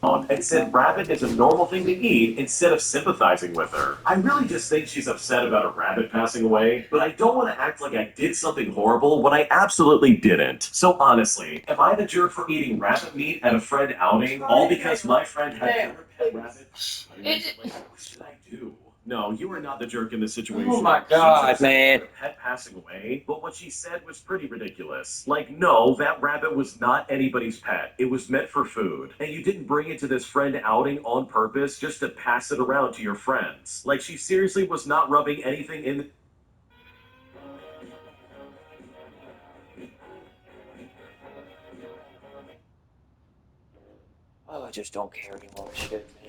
and said rabbit is a normal thing to eat instead of sympathizing with her. I really just think she's upset about a rabbit passing away, but I don't want to act like I did something horrible when I absolutely didn't. So honestly, am I the jerk for eating rabbit meat at a friend outing, all because my friend had never pet rabbit? What should I do? No, you are not the jerk in this situation. Oh my God, man. Her pet passing away, but what she said was pretty ridiculous. Like, no, that rabbit was not anybody's pet. It was meant for food. And you didn't bring it to this friend outing on purpose just to pass it around to your friends. Like, she seriously was not rubbing anything in. Oh, I just don't care anymore. Shit, man.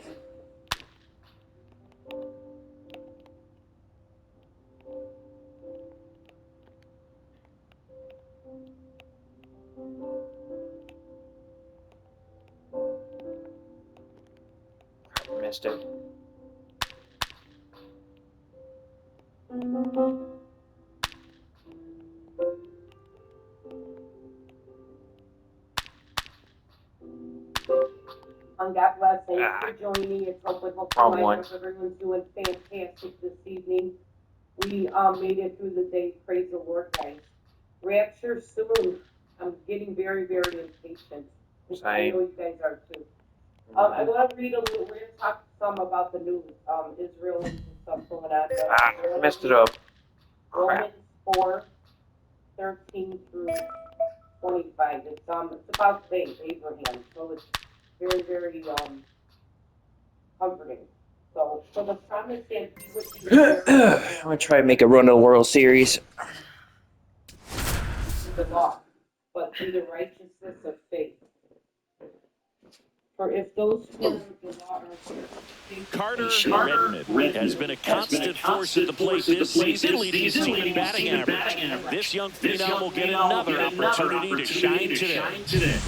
I missed it. God bless. Thanks for joining me. It's hopefully everyone's doing fantastic this evening. We made it through the day. Praise the Lord, guys. Rapture soon. I'm getting very, very impatient. I know you guys are too. I want to read a little. We're going to talk some about the news. Israel and stuff going on. I messed it up. Romans 4:13 through 25. It's about faith, Abraham. So it's very, very comforting. So for the promise that he would be there, I'm gonna try to make a run of the World Series. the law, but through the righteousness of faith. For if those who are the law are Carter Redmond has been a constant force at the plate this season, leading his team in batting average. This young phenom will get another opportunity to shine today.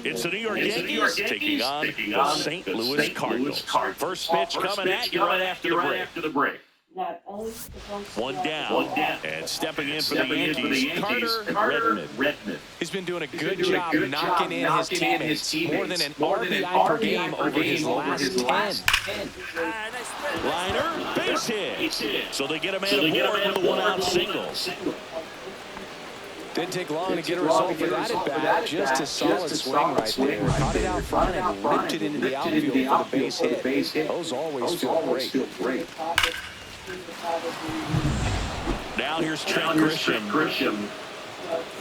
It's the New York Yankees taking on the St. Louis Cardinals. First pitch coming at you right after the break. One down, and stepping in for the Yankees, Carter Redmond. He's been doing a good job knocking in his teammates. More than an RBI per game over his last 10. Liner, base hit. So they get a man aboard with a one-out single. Didn't take long to get a result for that at bat. Just a solid swing right there. Caught it out front and ripped it into the outfield for the base hit. Those always feel great. Now here's Trent Grisham.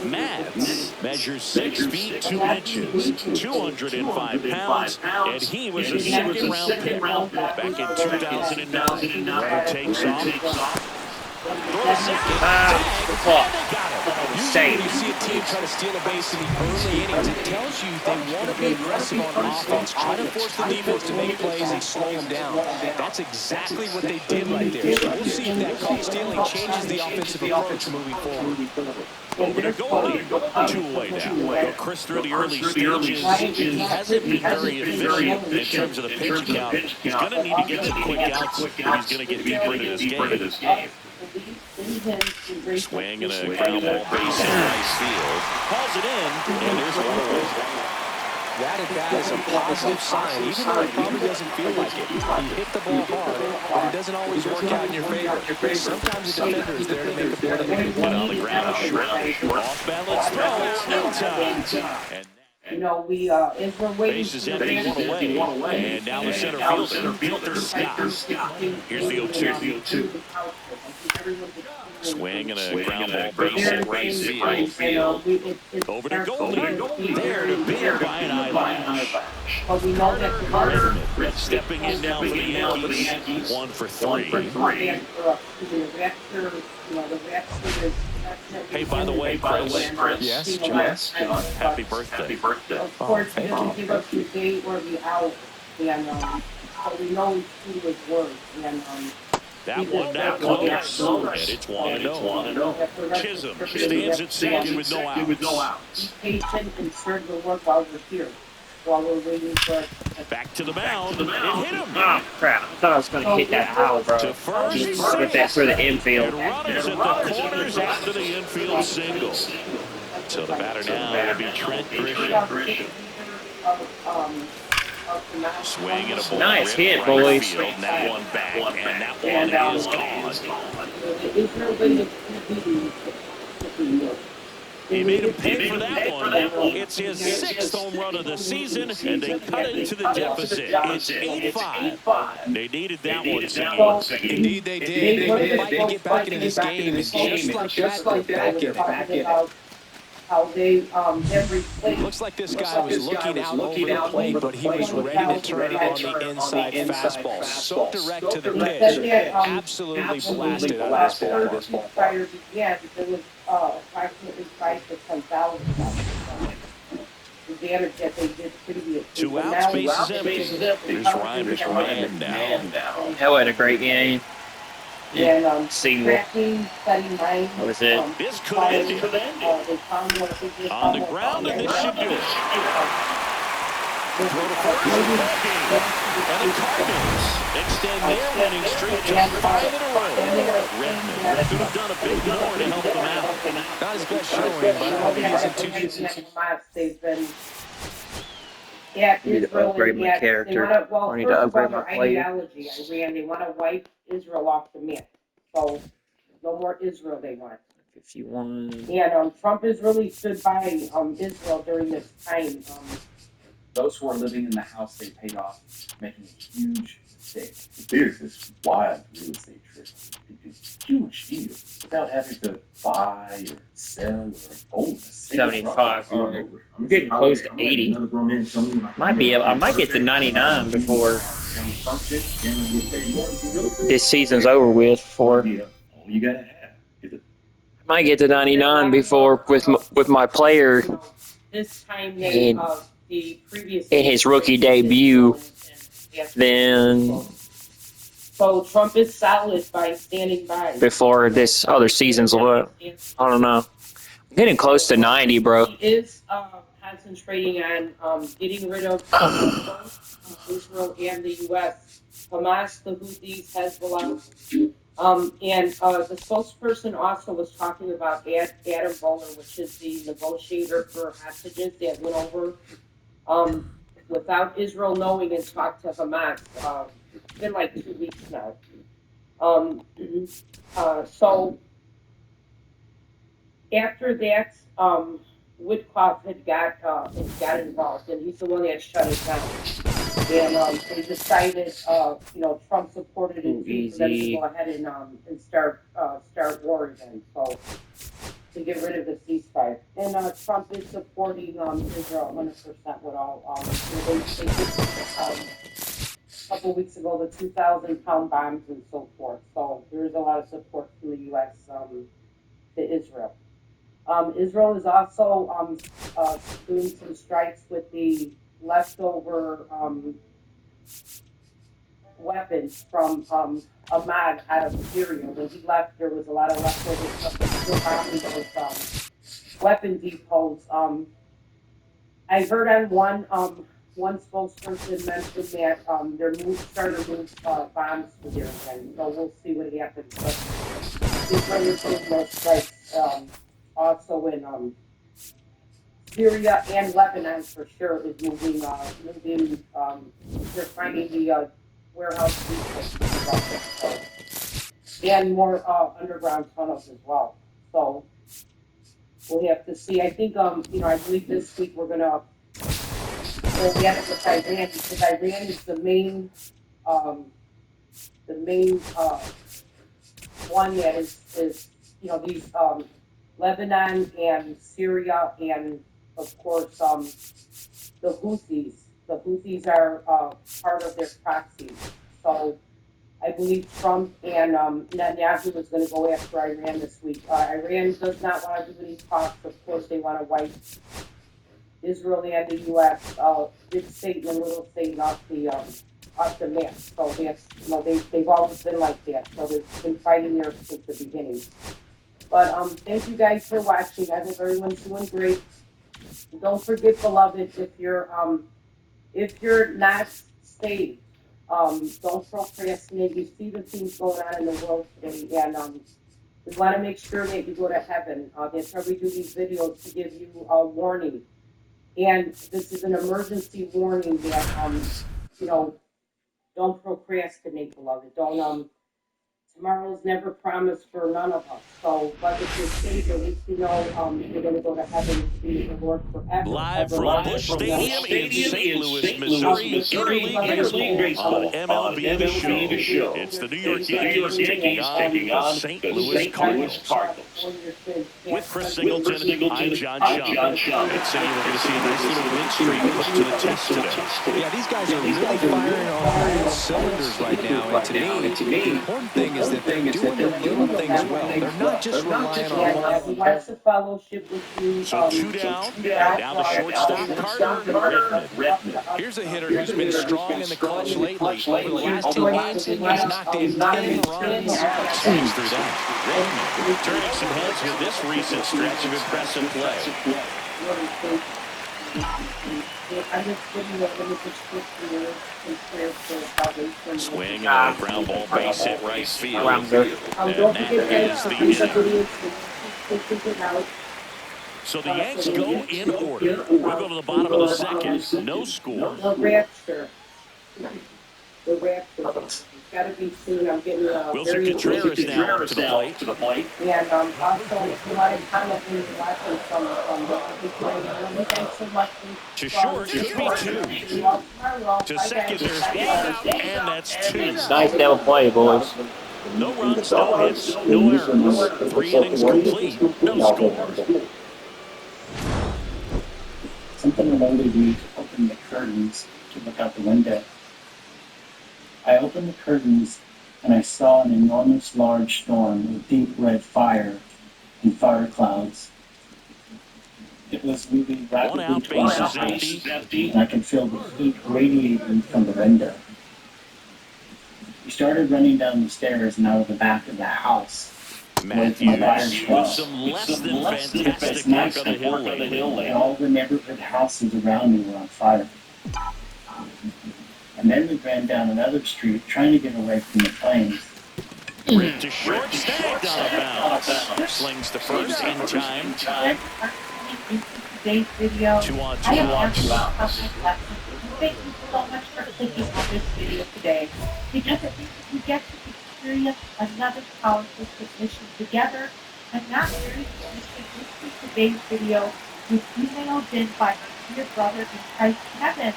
Mads measures 6 feet 2 inches, 205 pounds, and he was a second-round pick back in 2009. Runner takes off. Usually when you see a team try to steal a base in the early innings, it tells you they want to be aggressive on offense, try to force the defense to make plays and slow them down. That's exactly what they did right there. So we'll see if that caught stealing changes the offensive approach moving forward. Over to goalie, 2 away now. Chris, through the early stages, he hasn't been very efficient in terms of the pitch count. He's going to need to get some quick outs if he's going to get deeper into this game. Swing and a ground ball base in right field. Calls it in, and there's one away. That at bat is a positive sign, even though it probably doesn't feel like it. You hit the ball hard, but it doesn't always work out in your favor. Sometimes the defender is there to make a play. One on the ground, off balance throw, no time. You know, we as we're waiting. Bases empty, one away, and now the center fielder, Scott. Here's the 0-2. Swing and a ground ball base in right field. Over to goalie. There to beat by an eyelash. Stepping in now for the Yankees. 1 for 3. Hey, by the way, Chris. Yes, John. Happy birthday. Of course, we don't give up the day or the hour. And but we know he was worth. And that one now close, and it's 1-0. Chisholm stands at second with no outs. Be patient and serve the work while we're here. While we're waiting for back to the mound. It hit him. Oh, crap. I thought I was going to hit that owl, bro. To first. With that for the infield. And runners at the corners after the infield single. So the batter now will be Trent Grisham. Swing and a ball. Nice ripped hit, right boys. field, and that one back, and that one is gone. He made him pay for that one. It's his 6th home run of the season, and they cut into the deficit. It's 8-5. They needed that one, Siggy. Indeed, they did. They've been fighting to get back into this game, and just like that, they're back in it. How they have replaced. Looks like this guy was looking out over the plate, but he was ready to turn it on the inside fastball. So direct to the pitch. Absolutely blasted out of this ballpark. Prior to there was approximately 5 to 10,000. The damage that they did previously. 2 outs, base is empty. Here's Ryan man down. That was a great game. And Single. What was it? This could end it. On the ground, and this should do it. Throw to first, and the Cardinals extend their winning streak to 5 in a row. Redmond could have done a bit more to help them out. Not his best showing, but I hope he isn't too. They've been. Yeah, I need to upgrade my character. I need to upgrade my player. Ideology. They want to wipe Israel off the map. So no more Israel they want. 51. And Trump has really stood by Israel during this time. Those who are living in the house they paid off making a huge mistake. There's this wild real estate trip. It's huge deals without having to buy or sell or own a 75. I'm getting close to 80. I might get to 99 before this season's over with. All you gotta have is a I might get to 99 before with my player This time in the previous his rookie debut. Then so Trump is solid by standing by. before this other season's up. I don't know. I'm getting close to 90, bro. He is concentrating on getting rid of Israel and the U.S. Hamas, the Houthis, Hezbollah. And the spokesperson also was talking about Adam Bowler, which is the negotiator for hostages that went over without Israel knowing and talked to Hamas. It's been like 2 weeks now. So after that, Woodcock had got involved, and he's the one that shut it down. And they decided, Trump supported it for them to go ahead and start war again. So to get rid of the ceasefire. And Trump is supporting Israel 100% with all. They did, a couple of weeks ago, the 2,000-pound bombs and so forth. So there is a lot of support from the U.S. To Israel. Israel is also doing some strikes with the leftover weapons from Ahmad out of Syria. When he left, there was a lot of leftover stuff that's still bombing those weapon depots. I heard on one spokesperson mentioned that they're starting to move bombs to there again. So we'll see what happens. But Israel is doing those strikes also in Syria and Lebanon for sure is moving. They're finding the warehouse and more underground tunnels as well. So we'll have to see. I think I believe this week we're gonna get it with Iran because Iran is the main one that is these Lebanon and Syria and of course the Houthis. The Houthis are part of their proxy. So I believe Trump and Netanyahu was going to go after Iran this week. Iran does not want to do any talks. Of course, they want to wipe Israel and the U.S. Big Satan and little Satan off the map. So that's they've always been like that. So they've been fighting there since the beginning. But thank you guys for watching. I hope everyone's doing great. Don't forget, beloved, if you're not saved, don't procrastinate. You see the things going on in the world today, and we want to make sure that you go to heaven. That's why we do these videos to give you a warning. And this is an emergency warning that, you know, don't procrastinate, beloved. Don't, tomorrow's never promised for none of us. So, but if you're saved, at least you know, you're going to go to heaven and be with the Lord forever. Live ever, from ever, Busch ever. Stadium in St. Louis, Missouri, Interleague Baseball on MLB The Show. It's the New York Yankees taking on the St. Louis Cardinals. With Chris Singleton, I'm John Schaub. And City, we're going to see a nice little win streak put to the test today. Yeah, these guys are really firing on all cylinders right now. And to me, the important thing is that they're doing the little things well. They're not just relying on one. He wants to fellowship with you. So two down. Now the shortstop, Carter Redmond. Here's a hitter who's been strong in the clutch lately. Over the last 10 games, he's knocked in 10 runs. Swings through that. Redmond turning some heads with this recent stretch of impressive play. Swing on a ground ball base hit right field. And that is the inning. So the Yanks go in order. We'll go to the bottom of the second. No score. The Rapture. The Rapture. It's got to be soon. I'm getting Wilson Contreras now to the plate. And also, if you want to comment when you're watching from the thanks so much. To short, could be two. To second, there's one out, and that's two. Nice double play, boys. No runs, no hits, no errors. 3 innings complete, no score. Something reminded me to open the curtains to look out the window. I opened the curtains and I saw an enormous large storm with deep red fire and fire clouds. It was moving rapidly One out, towards base the is house, empty. and I could feel the heat radiating from the window. We started running down the stairs and out of the back of the house. Matthews with some less than fantastic work on the hill lately. And all the neighborhood houses around me were on fire. And then we ran down another street trying to get away from the flames. Ripped to short, snagged out of bounds. Slings to first in time. Today's video. 2 on 2 I am walks. Thank you so much for clicking on this video today. Because it means you get to experience another powerful submission together. And not very significant, this is today's video was emailed in by my dear brother in Christ, Kevin.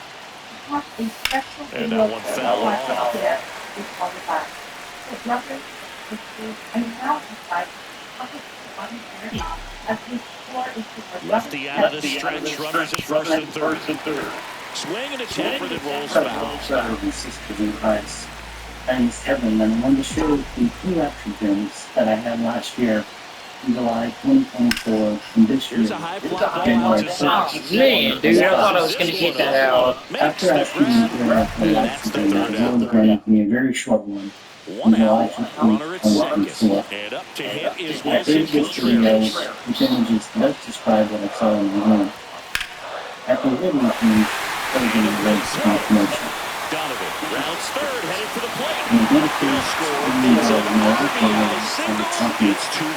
He has a special And video that one fell off. Is on the back. So brothers, sisters, I now invite you to come on the journey as we explore into our Lefty out of the stretch, runners at first and third. Swing and a tapper that rolls foul. Brothers and sisters in Christ. My name is Kevin, and I wanted to share with you 2 action films that I had last year in July 2024 and this year. Here's a high fly January ball. 6th. Man, dude, I thought I was going to get that out. After asking me during my accident, I will grant me a very short one. One July out, 15th, runner at second. 2024. And up to hit is I Wilson think this video, Contreras. which images best describe what I saw in the room. After hitting me, closing the race confirmation. Donovan rounds third, headed for the plate. And the dedicated Score screaming is a of another RBI player single. and something. It's 2-1.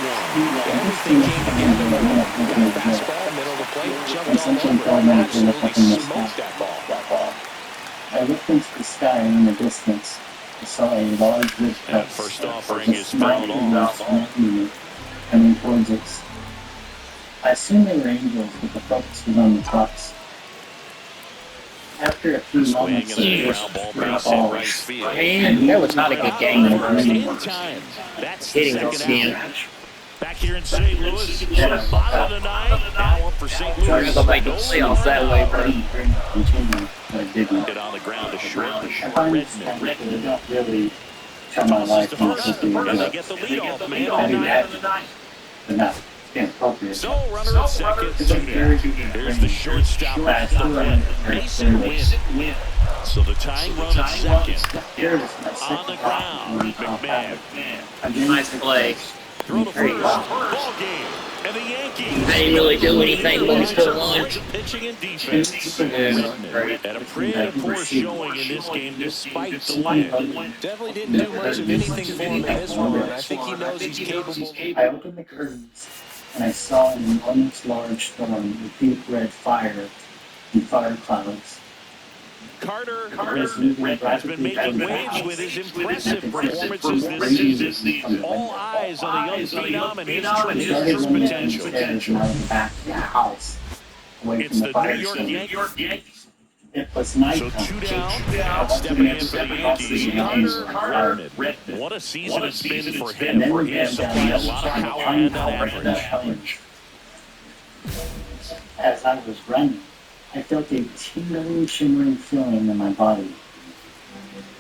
Everything came together. Fastball, middle of the plate, jumped all over it, absolutely smoked that ball. I looked into the sky and in the distance. I saw a large red That crest first with offering a is smile fouled off. coming towards us. I assumed they were angels, but the focus was on the clouds. After a few Swing moments, and a the ground ball base hit right field. Man, that was not a good game. First in time. That's the Hitting second us out. again. Back here in St. Louis, to the bottom of the ninth. Now up for St. We're Louis. going to make the playoffs that way, buddy. continue, but I didn't. Get on the ground to short. I find this kind of Redmond. they don't really tell my Tosses life to how first, quickly and they it get the goes. leadoff man I on do the that, night. but not inappropriate. So, runner at second, It's a 2 very down. good Here's the shortstop at the plate. Mason Wynn. So the tying run at second. Here is my On second the ground, McMahon. Nice play. Throw to first. Ball game. And the Yankees. They didn't really do anything when he put one. Great pitching and defense. Yeah. And a pretty poor showing in this game despite the win. Definitely didn't do much of anything for him in this one, and I think he knows he's capable. I opened the curtains and I saw an enormous large storm with deep red fire and fire clouds. Carter Has been making waves with his impressive performances this season. All eyes on the young phenom and his tremendous potential. It's the New York Yankees. It was night. So 2 down, stepping in for the Yankees, Carter Redmond. What a season it's been for him. He's supplying a lot of power and on average. As I was running, I felt a tingling, shimmering feeling in my body.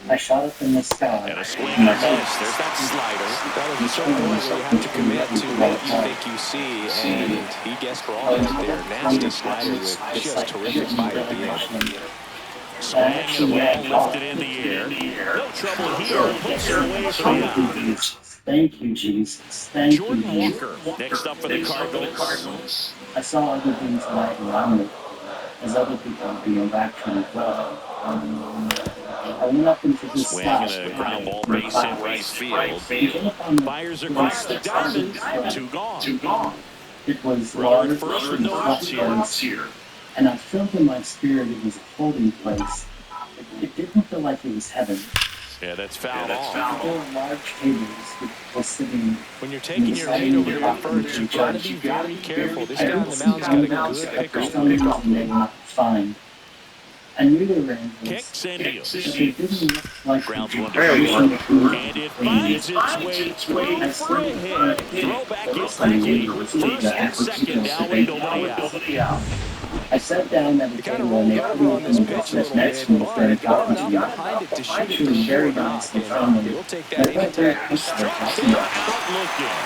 I shot up in the sky. And a swing and a miss. There's that slider. That was a certain point where you have to commit to what you think you see, and he guessed wrong right there. Nasty slider with just terrific fire at the end. Swing and a ball lifted in the air. No trouble here. Puts it away for the out. Thank you, Jesus. Thank Jordan you. Walker next up for the Cardinals. I saw other things lying around me, as other people were being back from the club. I went up into the Swing sky. and a ground ball base hit right field. Fires across the diamond. 2 gone. It was Runner large at first with and no outs here. and I felt in my spirit it was a holding place. It didn't feel like it was heaven. Yeah, that's fouled off. There were large tables with people sitting. When you're taking your lead over your first, you've got to be very careful. This guy on the mound's got a good pickoff. They were not fine. I knew they were angels. Kicks and deals. But they didn't look like Grounds the one generation to who- and it finds its way through for a hit. Throw back instantly. First and second, now with nobody out. I sat down at the You kind table of and rolled they over on this put pitch a me little next bit, to me but for a you got enough talking behind it to shoot it She was from very there. nice and And friendly. we'll take But that I went there anytime. and started Struck talking him about out looking.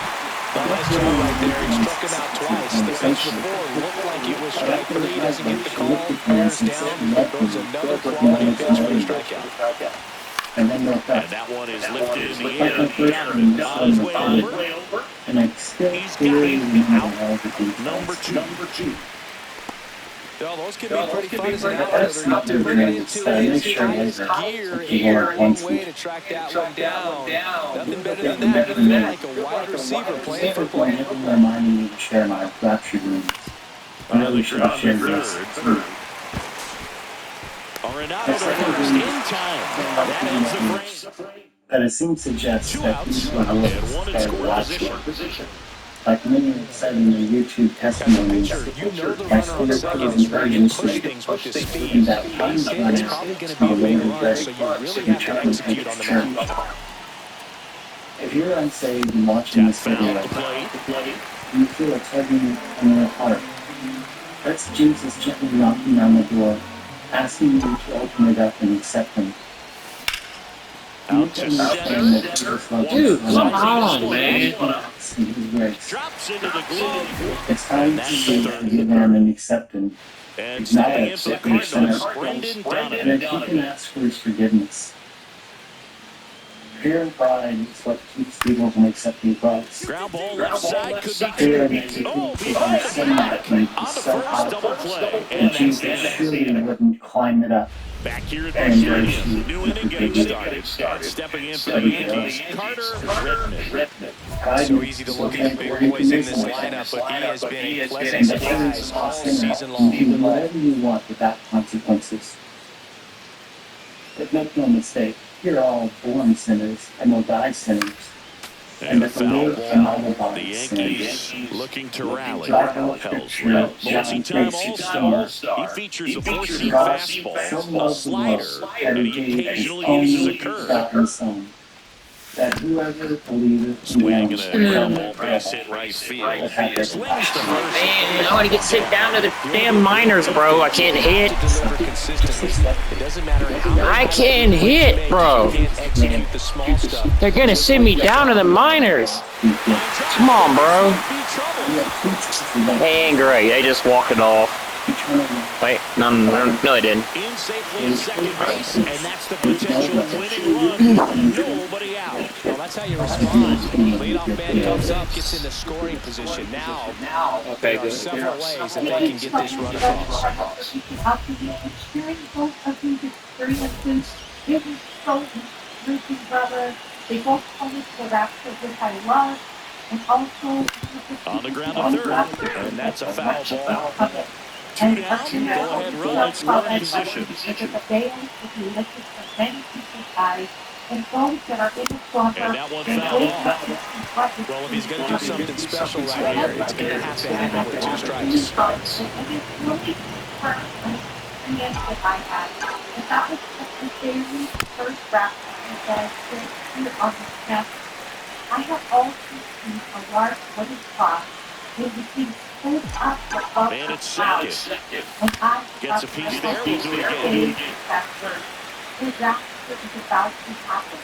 Well, nice job right there. He struck him out twice. The pitch before looked like it was strike three. Doesn't get the call. Bears down. Throws another quality pitch for a strikeout. and then looked up. And that one is lifted in the Like air. my first Donovan one on his was way on the over. And I still He's got clearly him remember out. all the details. Number two. Well, those can be pretty fun as an That's outfielder. not To bring it into Make his sure highest that gear if you here, want one one way to track that one down. Nothing better than that. You feel like a wide receiver playing for play. Reminding me to share my rapture rooms. Another should ground share to this. third. Arenado to first in time. That ends the frame. But it seems to suggest 2 that outs these were and wolves one in that score were position. like many have said in their YouTube As a testimonies, pitcher, you know the my runner on spirit second was is very ready to push interested things with his in speed. that Base time hit is probably going to be a big run, so you really have to execute on the mound. If you're unsaved and watching this Foul video, to play. you feel a tugging in your heart. That's Jesus gently knocking on the door, asking you to open it up and accept him. Out to center. Dude, come on, man. Drops into the glove. It's time to forgive him and accept him. And stepping in for the Cardinals, Brendan And if you Donovan. can ask for his forgiveness. Fear and pride is what keeps people from accepting Christ. Ground ball left side could be Fear and two. Oh, behind the back. On the first double play. And And that's Jesus the surely end. wouldn't climb it up. Back here at the stadium. The new inning getting started. And stepping in for the Yankees, Carter Redmond. So easy to look at the big boys in this lineup, but he has been a pleasant surprise all season long. You can do whatever you want without consequences. But make no mistake, you're all born sinners and will die sinners. And a foul ball. ball. The Yankees looking to rally. Pels Red, multi-time All-Star. He features a four-seam fastball, a slider, and he occasionally uses a curve. That whoever believeth Swing and a ground ball base hit right field. Slings to first. Man, I want to get sent down to the damn minors, bro. I can't hit. To deliver consistently. It doesn't matter how I can't hit, bro. you can't execute the small stuff. They're gonna send me down to the minors. Come on, bro. They ain't great. They just walked it off. Wait, no, they didn't. In safely at second base, and that's the potential winning run. Nobody out. Well, that's how you respond. Leadoff man comes up, gets into scoring position. Now, there are several ways that they can get this run across. After the sharing both of these experiences, it was so encouraging, brother. They both told us the rapture which I love, and also On the ground to third, and that's a foul ball. Two And down. Go ahead run in scoring position. Because the veil will be lifted from many people's eyes, and those that are in the slumber, And that one they fouled wake off. up and see what is Well, if he's going to do happening. something special right here, it's going to have to happen with 2 strikes. And it's really first an experience that I had. And that was the very first rapture that I spent here on the campus. I have also seen a large wooden cross with the king pulled up above And the it's clouds. second. And I Gets a piece there. We'll do it again. that verse. The rapture is about to happen.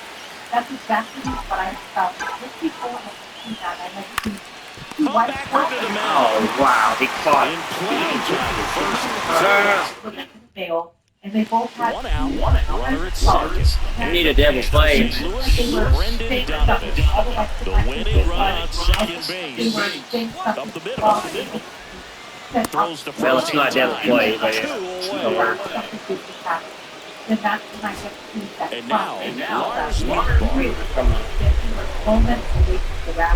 That's exactly what I felt. Just before I see that, I had seen two Come white backward to the horses mound. Oh, wow. He caught In play time. First and with the veil, and they both had one out. two Runner at second. I need a double play. St. Louis, Brendan Donovan. The winning run on second base. Up the middle. Throws to Well, first. it's not double play, but Two away. And that's when I get to see that. And now, Lars I Lars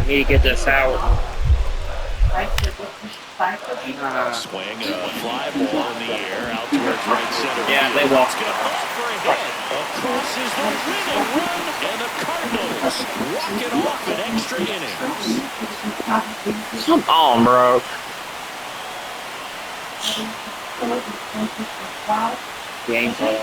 need to get this out. swing and a fly ball in the air out towards right center. Yeah, field. they walk. It's going to fall for a hit. Across is the winning run, and the Cardinals walk it off in extra innings. Come on, bro. Game ball.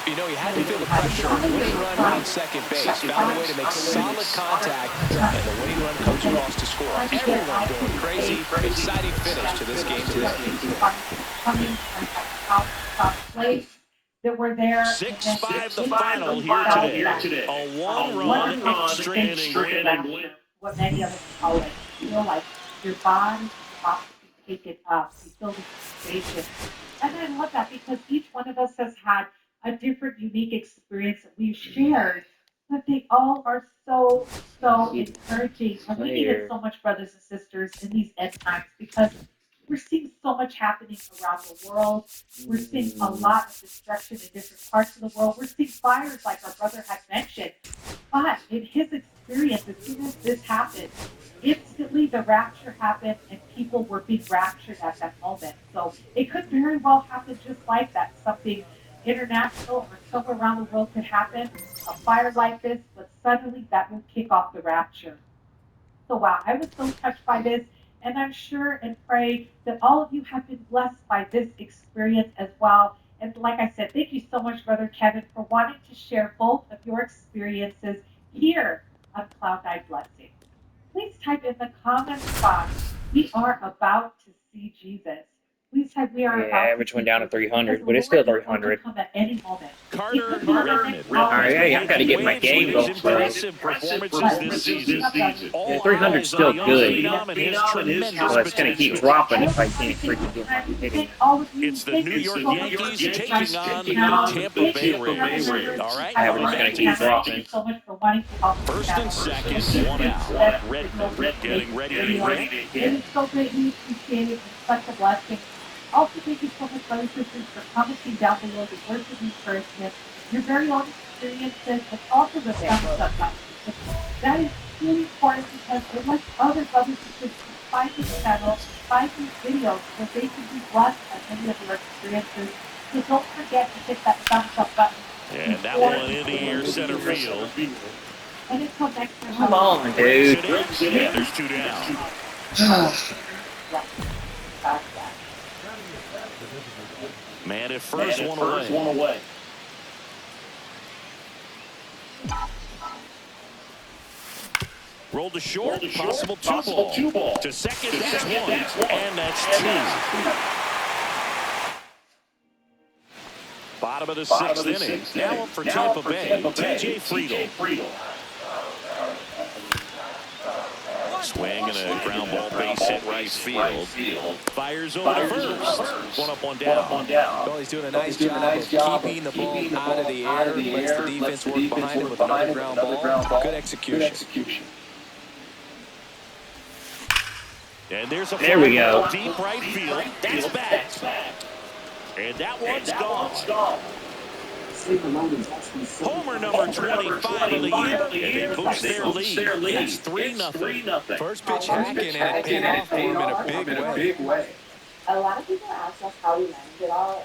You know, he had to feel the pressure. Winning run on second base. Found a way to make solid contact, and the winning run comes across to score. Everyone going crazy. Exciting finish to this game today. That were there. 6-5 the final here today. A one-run extra inning win. What many of us call it. You feel like your body stops to take it up. You feel the sensation. And I love that because each one of us has had a different, unique experience that we've shared, but they all are so encouraging. And we need it so much, brothers and sisters, in these end times because we're seeing so much happening around the world. We're seeing a lot of destruction in different parts of the world. We're seeing fires like our brother had mentioned. But in his experience, as soon as this happened, instantly the rapture happened and people were being raptured at that moment. So it could very well happen just like that. Something international or somewhere around the world could happen, a fire like this, but suddenly that will kick off the rapture. So wow, I was so touched by this. And I'm sure and pray that all of you have been blessed by this experience as well. And like I said, thank you so much, Brother Kevin, for wanting to share both of your experiences here on Cloud Nine Blessings. Please type in the comments box, we are about to see Jesus. Please type we are about Average went down to 300, but it's still 300. Come at any moment. Carter Redmond, Alright, I gotta get my game going. Impressive performances this season. Yeah, 300 is still good. Phenom and his tremendous Well, it's gonna keep potential. dropping if I can't freaking get my hitting. It's the New York Yankees taking on the Tampa Bay Rays. All right, Average is gonna keep dropping. First and second, one out. Redmond getting ready to hit. It is so great. We appreciate it. It's such a blessing. Also, thank you so much, brothers and sisters, for commenting down below the words of encouragement, your very own experiences, and also the thumbs up button. That is really important because it lets other brothers and sisters find this channel, find these videos where they can be blessed by many of your experiences. So don't forget to hit that thumbs up button. And that one in the air center field. And until next time. Come on, dude. Yeah, there's two down. Man at first, one away. Rolled to short, possible two ball. To second, that's one. And that's two. Bottom of the sixth inning. Now up for Tampa Bay, TJ Friedl. Swing and a ground ball base hit right field. Fires over to first. One up, one down. Well, he's doing a nice job of keeping the ball out of the air. Lets the defense work behind him with another ground ball. Good execution. And there's a There we go. Deep right field. That's back. And that one's gone. Homer number 25 of the year, and they boost their lead. It's 3-0. First pitch hacking, and it paid off for him in a big way. A lot of people ask us how we manage it all.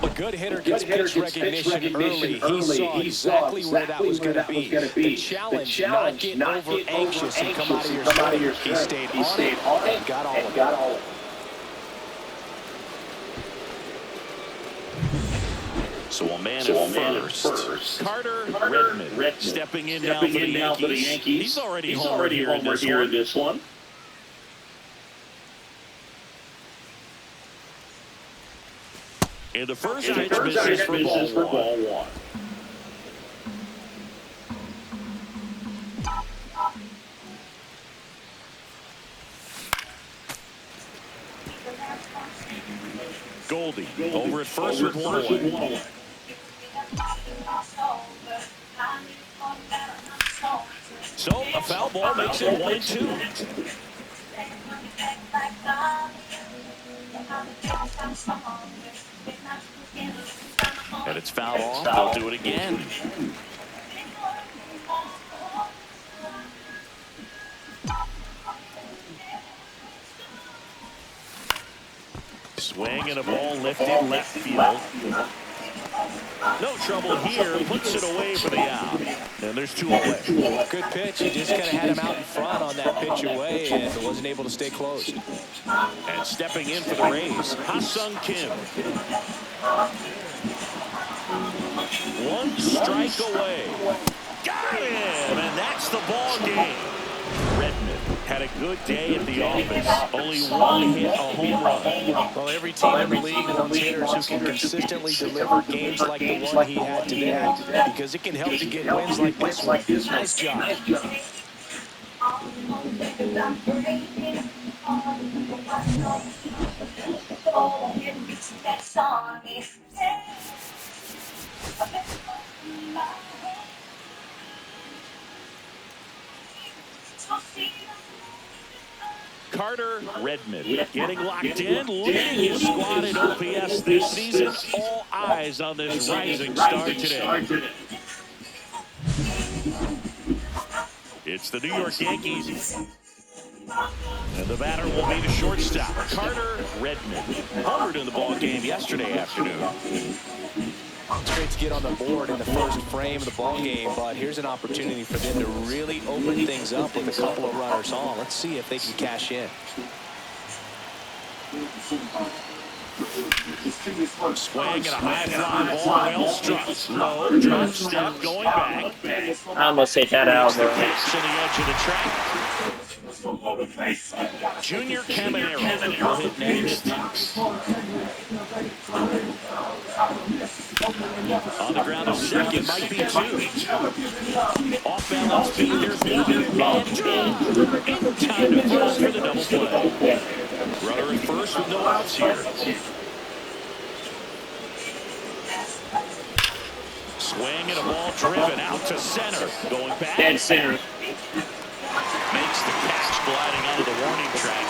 A good hitter gets pitch recognition early. He saw exactly where that was going to be. The challenge, not get over anxious and come out of your stride. He stayed on it and got all of it. So a man at first. Carter Redmond stepping in now for the Yankees. He's already homered here in this one. And the first pitch misses for ball one. Goldie over at first with 1 away. So a foul ball makes it 1-2. And it's fouled off. They'll do it again. Swing and a ball lifted left field. No trouble here. Puts it away for the out. And there's 2 away. Good pitch. He just kind of had him out in front on that pitch away and wasn't able to stay close. And stepping in for the Rays, Ha-Sung Kim. 1 strike away. Got him, and that's the ball game. Redmond had a good day at the office. Only 1 hit, a home run. Well, every team in the league wants hitters who can consistently deliver games like the one he had today, because it can help to get wins like this one. Nice job. Carter Redmond getting locked in, leading his squad in OPS this season. All eyes on this rising star today. It's the New York Yankees. And the batter will be the shortstop, Carter Redmond. Homered in the ball game yesterday afternoon. It's great to get on the board in the first frame of the ball game, but here's an opportunity for them to really open things up with a couple of runners on. Let's see if they can cash in. Swing and a high fly ball, well struck. Low drop step going back. I almost hit that out, The bro. catch to the edge of the track. Junior Caminero will hit next. On the ground, a second might be 2. Off balance beat, there's 1 and 2. In time to first for the double play. Runner at first with no outs here. Swing and a ball driven out to center. Going back. Dead center. Makes the catch gliding onto the warning track.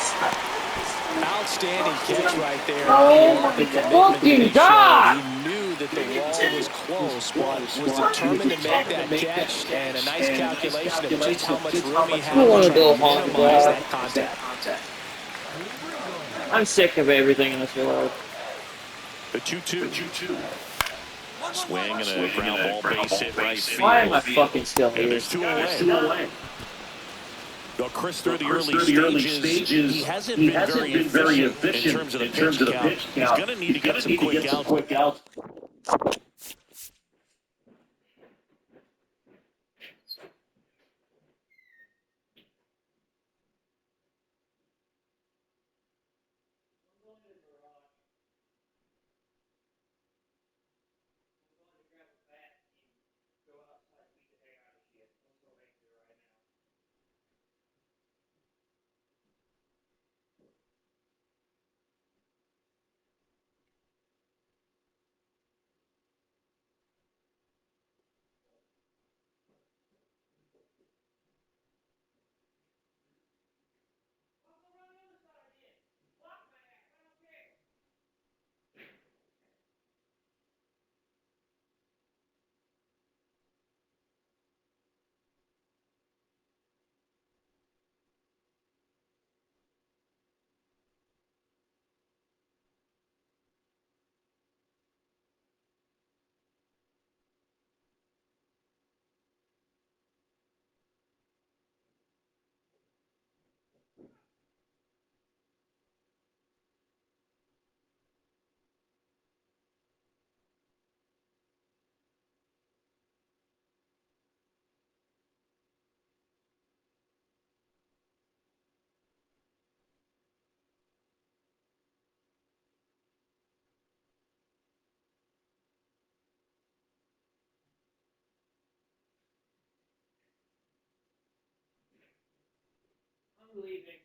Outstanding catch right there. Oh my fucking God! He knew that the wall was close, but was determined to make that catch, and a nice calculation of just how much room he had to try to minimize that contact. I'm sick of everything in this world. The 2-2. Swing and a ground ball base hit right field. Why am I fucking still And here? there's 2 away. Well, Chris, through the early stages, he hasn't been very efficient in terms of the pitch count. He's going to need to get some quick outs. I'm leaving.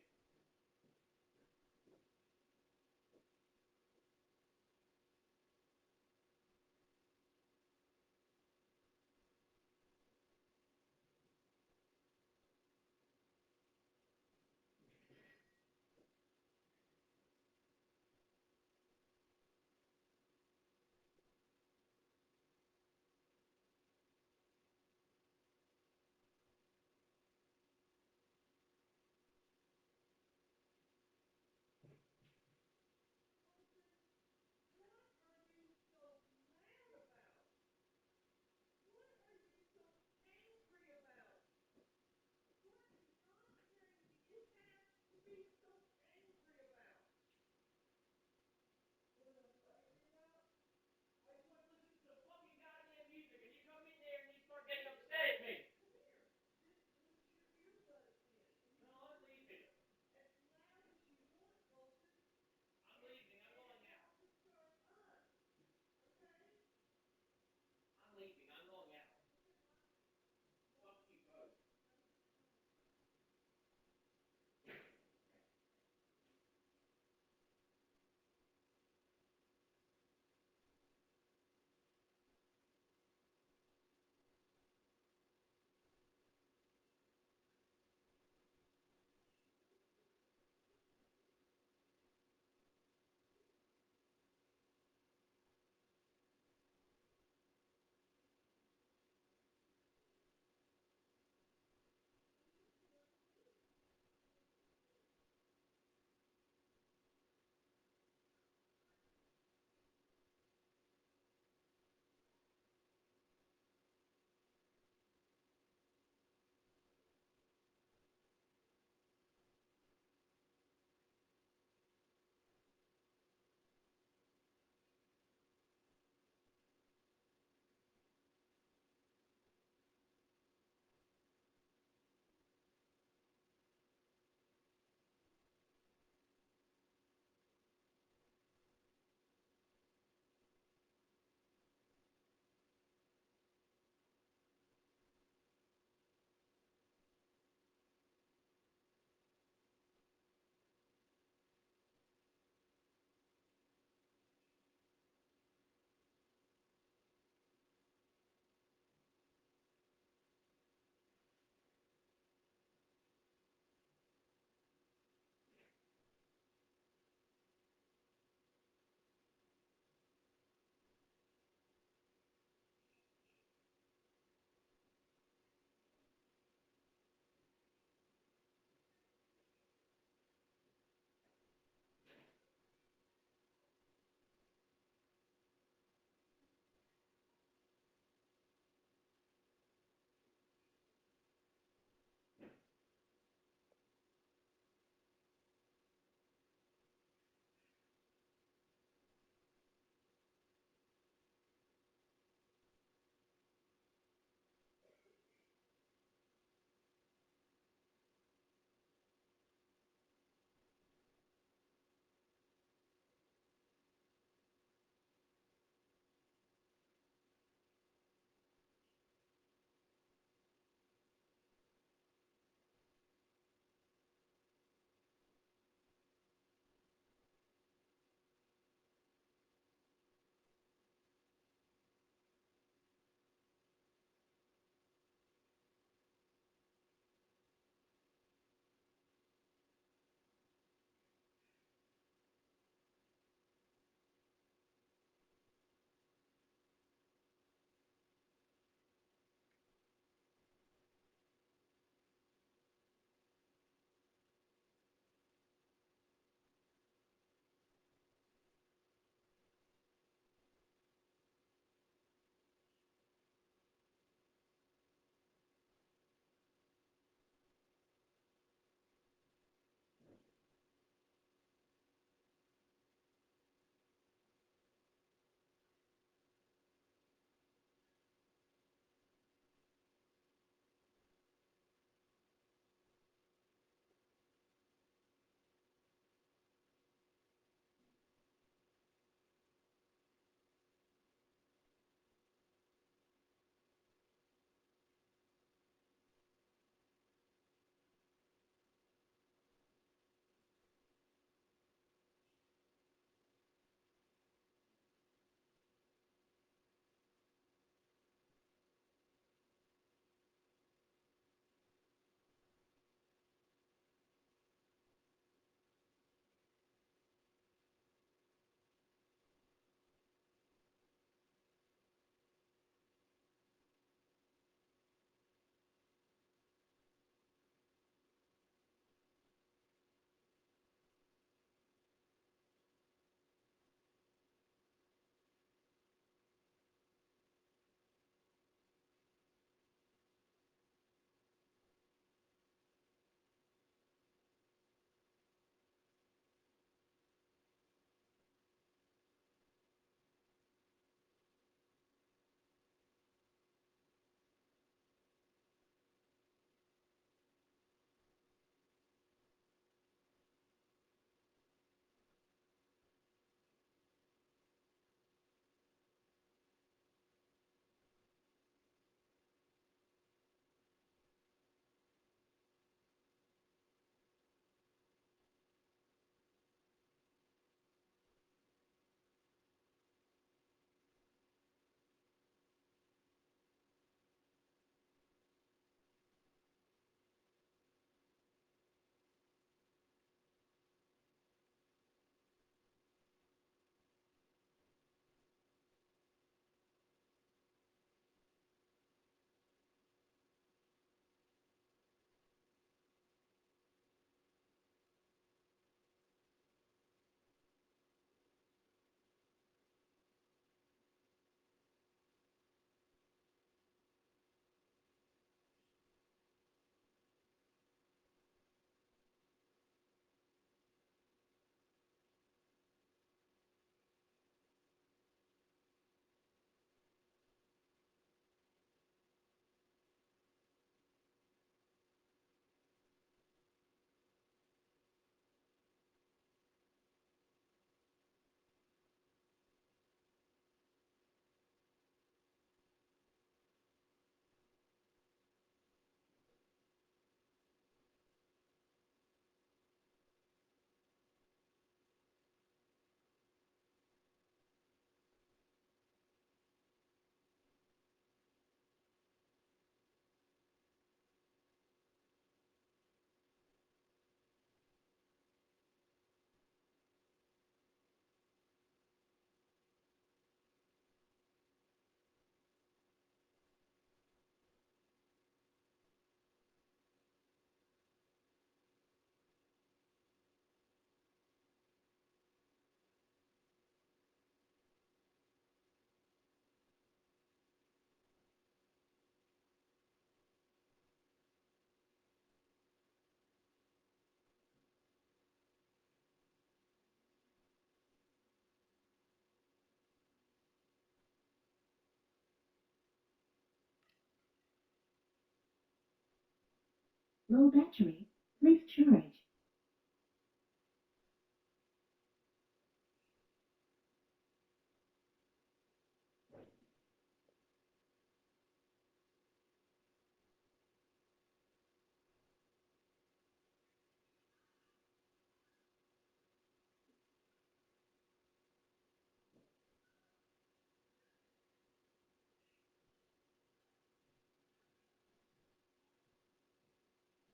Low battery. Please charge.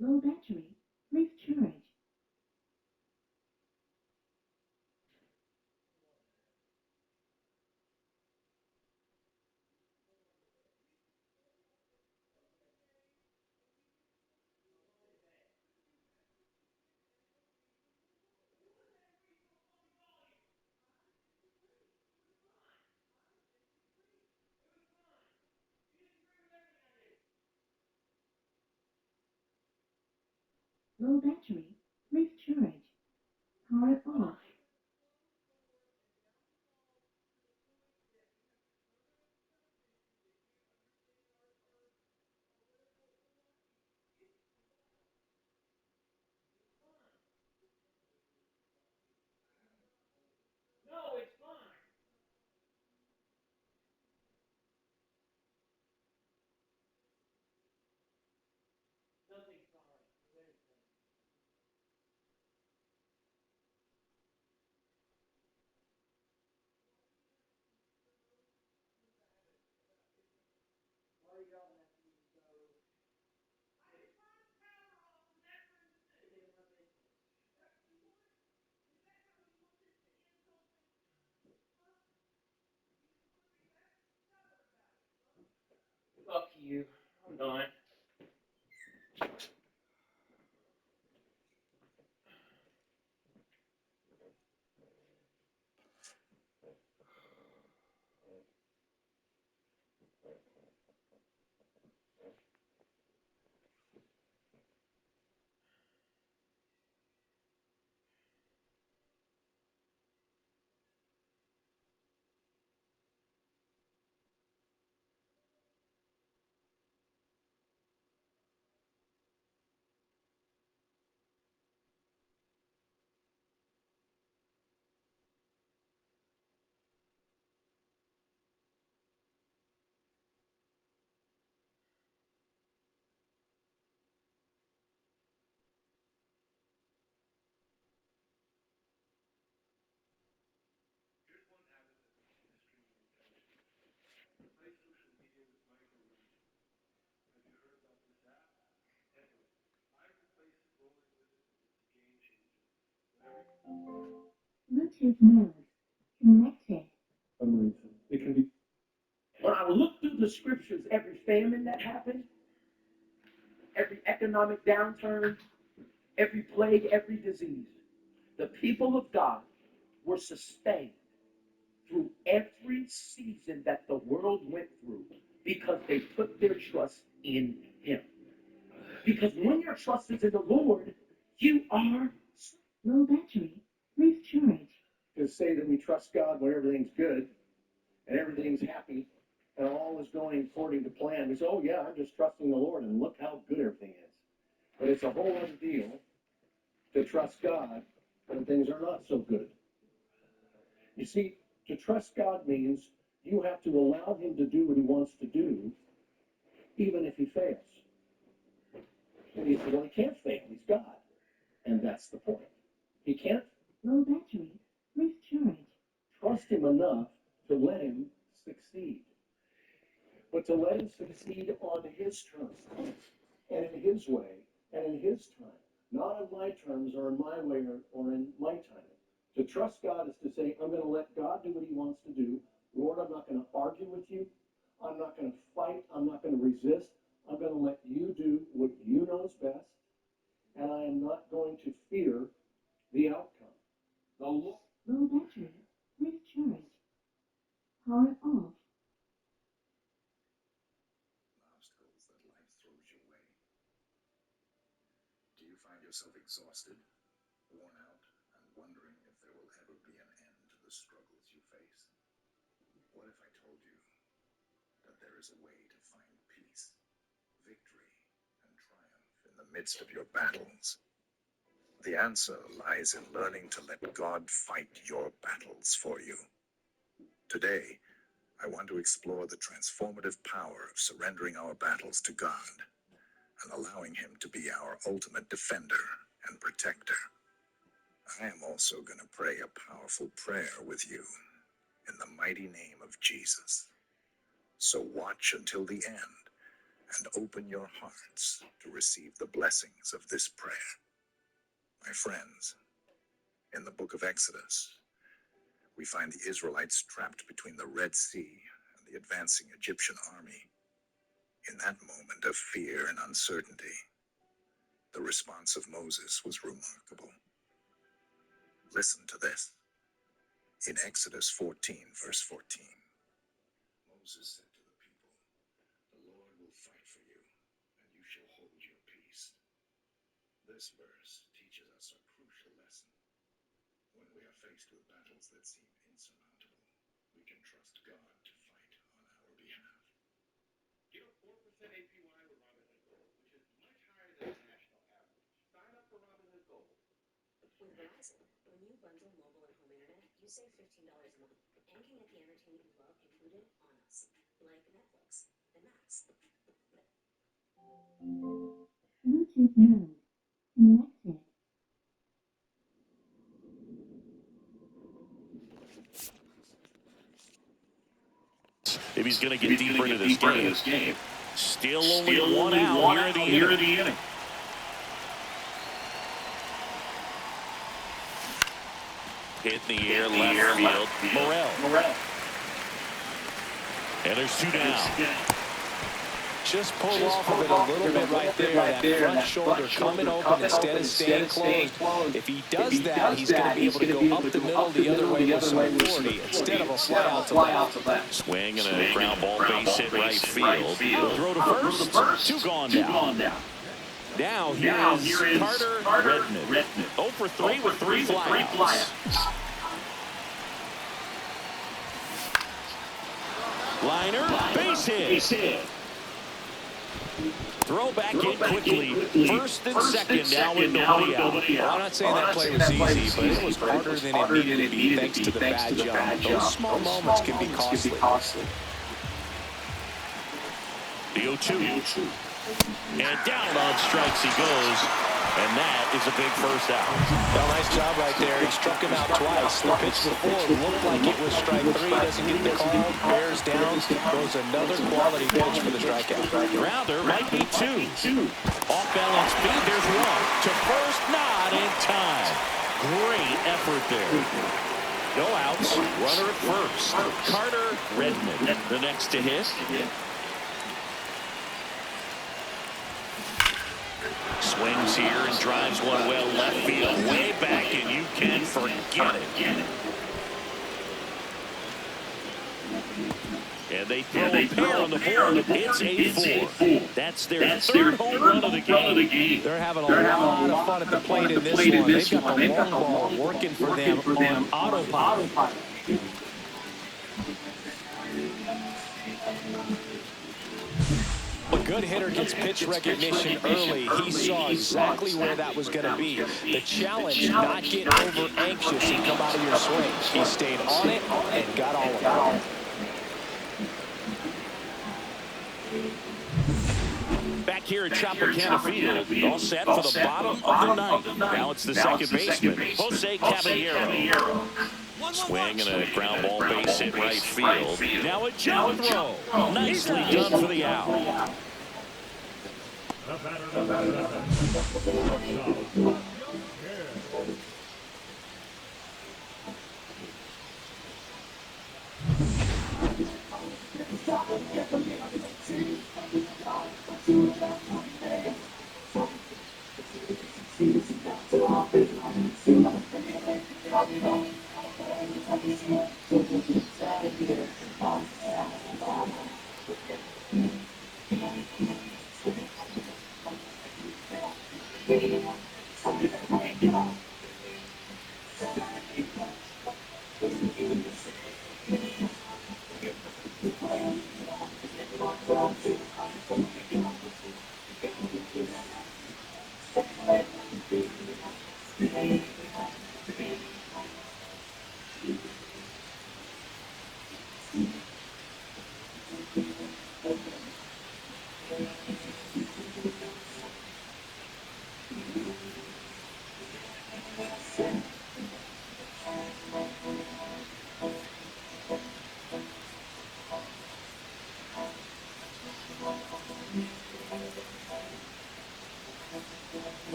Low battery. Please charge. Low battery. Please charge. Power off. Fuck you. I'm done. Bluetooth mode. Connected. Amazing. It can be. When I look through the scriptures, every famine that happened, every economic downturn, every plague, every disease, the people of God were sustained through every season that the world went through because they put their trust in Him. Because when your trust is in the Lord, you are. Low battery. Please charge. To say that we trust God when everything's good and everything's happy and all is going according to plan. We say, oh yeah, I'm just trusting the Lord and look how good everything is. But it's a whole other deal to trust God when things are not so good. You see, to trust God means you have to allow Him to do what He wants to do, even if He fails. And you say, well, He can't fail. He's God. And that's the point. He can't. Low battery. Please charge. Trust Him enough to let Him succeed. But to let Him succeed on His terms and in His way and in His time, not on my terms or in my way or in my timing. To trust God is to say, I'm going to let God do what He wants to do. Lord, I'm not going to argue with you. I'm not going to fight. I'm not going to resist. I'm going to let you do what you know is best. And I am not going to fear the outcome. The Lord. Low battery. Please charge. Power off. Obstacles that life throws your way. Do you find yourself exhausted, worn out, and wondering if there will ever be an end to the struggles you face? What if I told you that there is a way to find peace, victory, and triumph in in the midst of your battles? The answer lies in learning to let God fight your battles for you. Today, I want to explore the transformative power of surrendering our battles to God and allowing Him to be our ultimate defender and protector. I am also going to pray a powerful prayer with you in the mighty name of Jesus. So watch until the end and open your hearts to receive the blessings of this prayer. My friends, in the book of Exodus, we find the Israelites trapped between the Red Sea and the advancing Egyptian army. In that moment of fear and uncertainty, the response of Moses was remarkable. Listen to this. In Exodus 14, verse 14, Moses said to the people, "The Lord will fight for you, and you shall hold your peace." This verse teaches us a crucial lesson. When we are faced with battles that seem insurmountable, we can trust God to fight on our behalf. Get a 4% APY with Robinhood Gold, which is much higher than the national average. Sign up for Robinhood Gold. With Verizon, when you bundle mobile and home internet, you save $15 a month and can get the entertainment you love included on us, like Netflix and Max. Bluetooth mode. Connected. If he's going to get deeper into this game. Still only one out here in the inning. Hit in the air, left field. Morel. And there's two down. Just pull off of it a little bit right there. That front shoulder coming open instead of staying closed. If he does that, he's going to be able to go up the middle the other way with some authority instead of a fly out to left. Swing and a ground ball base hit right field. The throw to first. Two gone down. Now here's Carter Redmond. 0 for 3 with 3 flyouts. Liner, base hit. Throw back in quickly. First and second now with nobody out. Well, I'm not saying that play was easy, but it was harder than it needed to be thanks to the bad job. Those small moments can be costly. The 0-2. And down on strikes he goes. And that is a big first out. Well, nice job right there. He struck him out twice. The pitch before looked like it was strike 3. Doesn't get the call. Bears down. Throws another quality pitch for the strikeout. Grounder might be 2. Off balance speed. There's 1. To first, not in time. Great effort there. No outs. Runner at first. Carter Redmond, the next to hit. Swings here and drives one well left field, way back, and you can forget it. And they throw a pair on the board. It's 8-4. That's their third home run of the game. They're having a lot of fun at the plate in this one. They've got the long ball working for them on autopilot. A good hitter gets pitch recognition early. He saw exactly where that was going to be. The challenge, not get over anxious and come out of your swing. He stayed on it and got all of it. Back here at Tropicana Field, all set for the bottom of the ninth. Now it's the second baseman, Jose Caballero. Swing and a ground ball base hit right field. Now a jump throw. Nicely done for the out.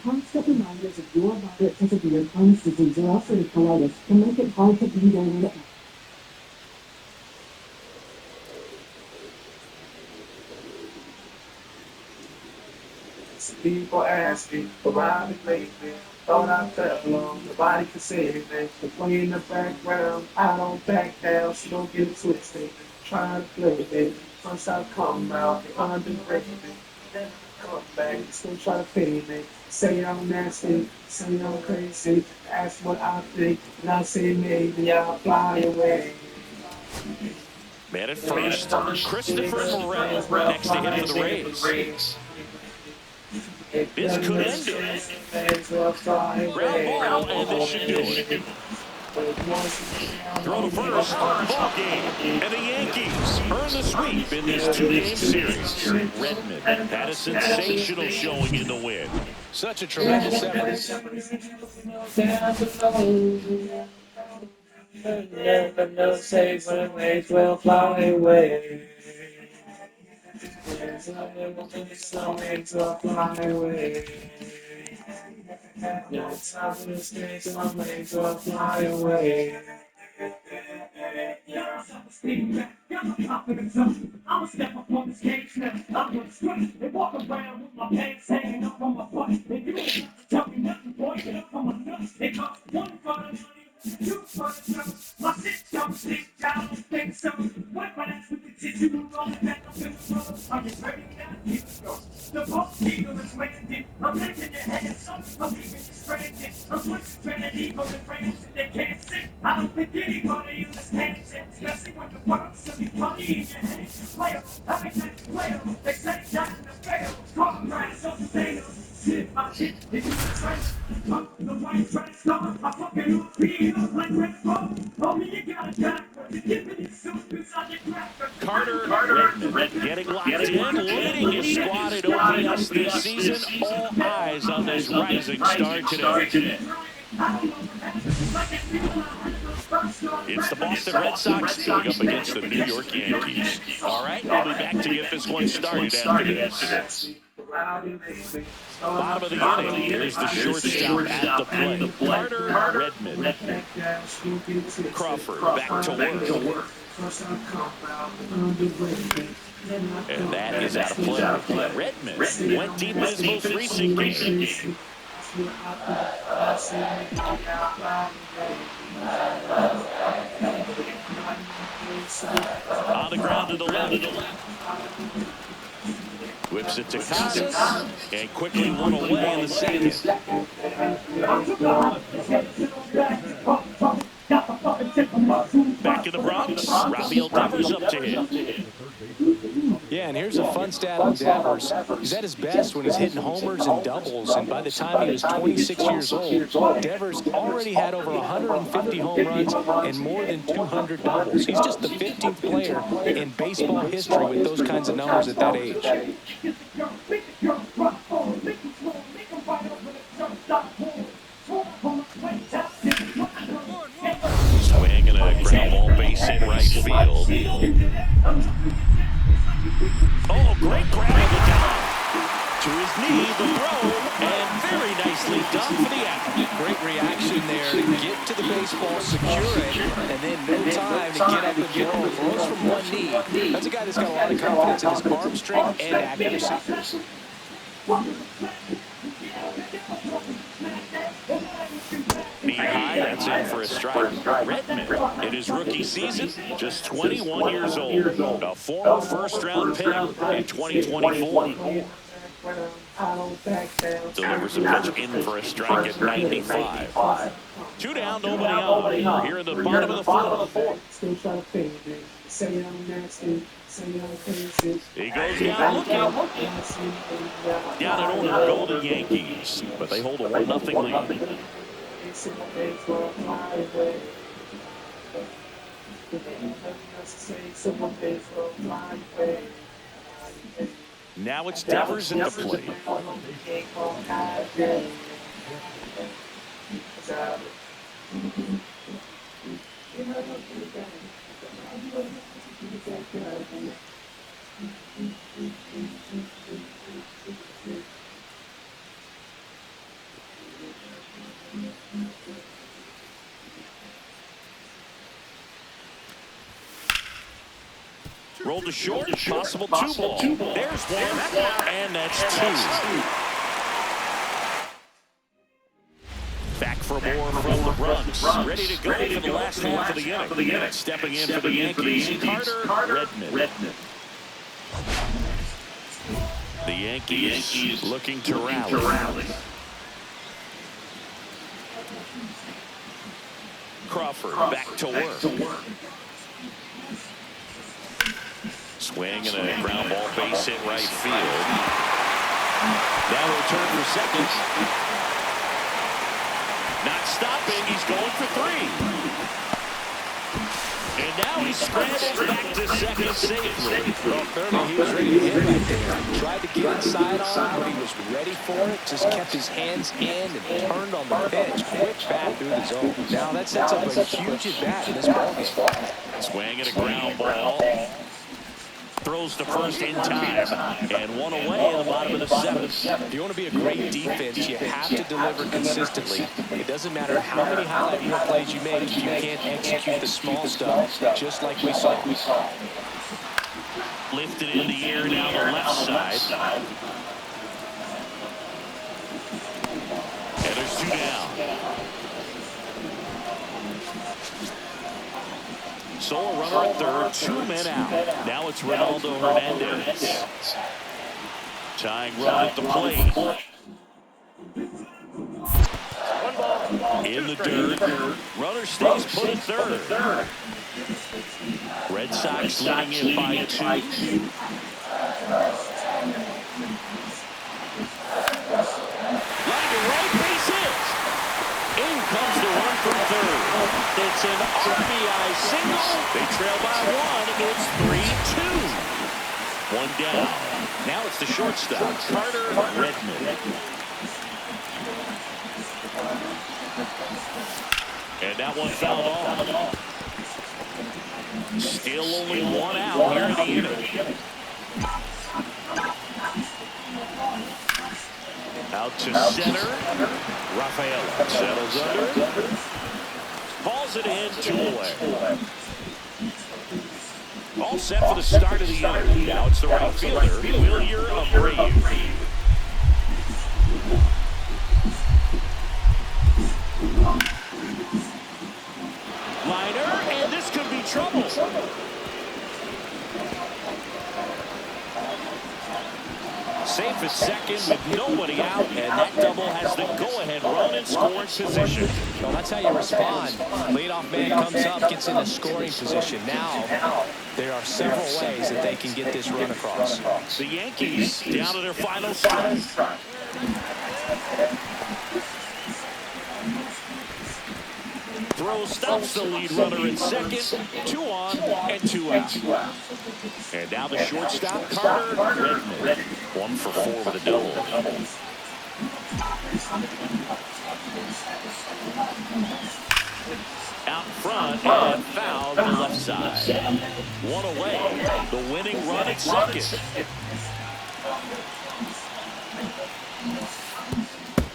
Constant reminders of your body accessibility and Crohn's disease or ulcerative colitis can make it hard to breathe in and out. People ask me around me lately. Thought I fell alone, nobody could save me. The play in the background, I don't back down, she don't get it twisted. Trying to play me, first I come out, they underrate me. Then I come back, they still try to fade me. Say I'm nasty, say I'm crazy. Ask what I think, and I say maybe I'll fly away. Man at first, Christopher Morel next to hit for the Rays. This could end it. Ground ball, and this should do it. Throw to first, ball game. And the Yankees earn the sweep in this two-game series. Redmond had a sensational showing in the win. Such a tremendous effort. Never say when waves will fly away. Some waves will fly away. No time to stay, some waves will fly away. I'ma step up on this cage now. I'm gonna strut and walk around with my pants hanging up on my butt. And you ain't got to tell me nothing, boy. Get up on my nuts. It costs one for the money, two for the show. My shit don't stick, I don't think so. What if I ask with the tissue and roll it back up in the road? Are you ready now? Here we go. The boss eagle is landing. I'm making your head son. I'm keeping you stranded. I'm switching Trinity for the friends and they can't sit. I don't think anybody understands it. Especially when the words should be money in your hands. Player, I make that player. They say down in the fail. Call right, so sustainable. Shit, my shit, if you trash, the white trash gone. I fucking repeat up like Red Bull. Homie, you got a gun. You give me this soup inside your cracker. Carter Redmond getting locked in, leading his squad at OPS this season. All eyes on this rising star today. It's the Boston Red Sox going up against the New York Yankees. All right, we'll be back to get this one started after this. Bottom of the inning, here's the shortstop at the plate. Carter Redmond. Crawford back to work. And that is out of play. Redmond went deep in his most recent game. On the ground to the left. Whips it to Casas, and quickly one away in the second. Back in the Bronx, Rafael Devers up to hit. Yeah, and here's a fun stat on Devers. He's at his best when he's hitting homers and doubles, and by the time he was 26 years old, Devers already had over 150 home runs and more than 200 doubles. He's just the 15th player in baseball history with those kinds of numbers at that age. Swing and a ground ball base in right field. Oh, great grab of the dive. To his knee, the throw, and very nicely done for the out. Great reaction there to get to the baseball, secure it, and then no time to get up and go. Throws from one knee. That's a guy that's got a lot of confidence in his arm strength and accuracy. Knee high, that's in for a strike. Redmond, in his rookie season, just 21 years old. A former first-round pick in 2024. Delivers a pitch in for a strike at 95. 2 down, nobody out. Here in the bottom of the fourth. He goes down looking. Down in order go the Yankees, but they hold a 1-0 lead. Now it's Devers at the plate. Rolled to short, possible two ball. There's one, and that's two. Back for more from the Bronx. Ready to go for the last half of the inning. Stepping in for the Yankees, Carter Redmond. The Yankees looking to rally. Crawford back to work. Swing and a ground ball base hit right field. Now he'll turn for second. Not stopping. He's going for three. And now he scrambles back to second safely. Well, clearly he was ready to hit right there. Tried to get inside on him, but he was ready for it. Just kept his hands in and turned on the pitch. Quick bat through the zone. Now that sets up a huge at-bat in this ballgame. Swing and a ground ball. Throws to first in time. And one away in the bottom of the seventh. If you want to be a great defense, you have to deliver consistently. It doesn't matter how many highlight reel plays you make if you can't execute the small stuff, just like we saw. Lifted in the air down the left side. And there's two down. Sole runner at third, 2 men out. Now it's Ronaldo Hernandez. Tying run at the plate. In the dirt. Runner stays put at third. Red Sox leading in by 2. Line to right, base hit. In comes the run from third. It's an RBI single. They trail by 1. It's 3-2. One down. Now it's the shortstop, Carter Redmond. And that one fouled off. Still only 1 out here in the inning. Out to center. Rafael settles under. Falls it in, 2 away. All set for the start of the inning. Now it's the right fielder, Wilyer Abreu. Liner, and this could be trouble. Safe at second with nobody out, and that double has the go-ahead run in scoring position. Well, that's how you respond. Leadoff man comes up, gets in a scoring position. Now, there are several ways that they can get this run across. The Yankees down to their final strike. Throw stops the lead runner at second. 2 on and 2 out. And now the shortstop, Carter Redmond. 1 for 4 with a double. Out front and foul to the left side. 1 away. The winning run at second.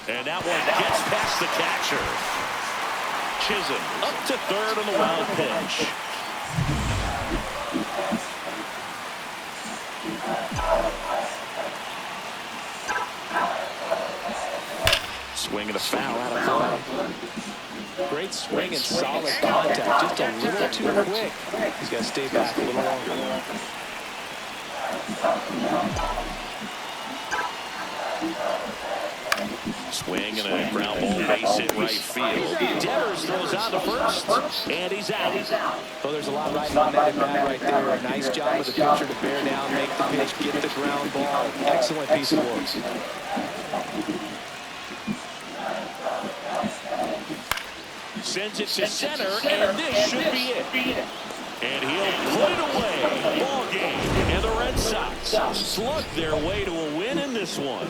And that one gets past the catcher. Chisholm up to third on the wild pitch. Swing and a foul out of play. Great swing and solid contact. Just a little too quick. He's got to stay back a little longer. Swing and a ground ball base hit right field. Devers throws out to first, and he's out. Well, there's a lot riding on that at bat right there. A nice job of the pitcher to bear down, make the pitch, get the ground ball. Excellent piece of work. Sends it to center, and this should be it. And he'll put it away. Ball game. And the Red Sox slugged their way to a win in this one.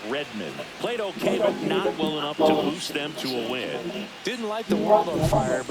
Redmond played okay, but not well enough to boost them to a win. Didn't light the world on fire, but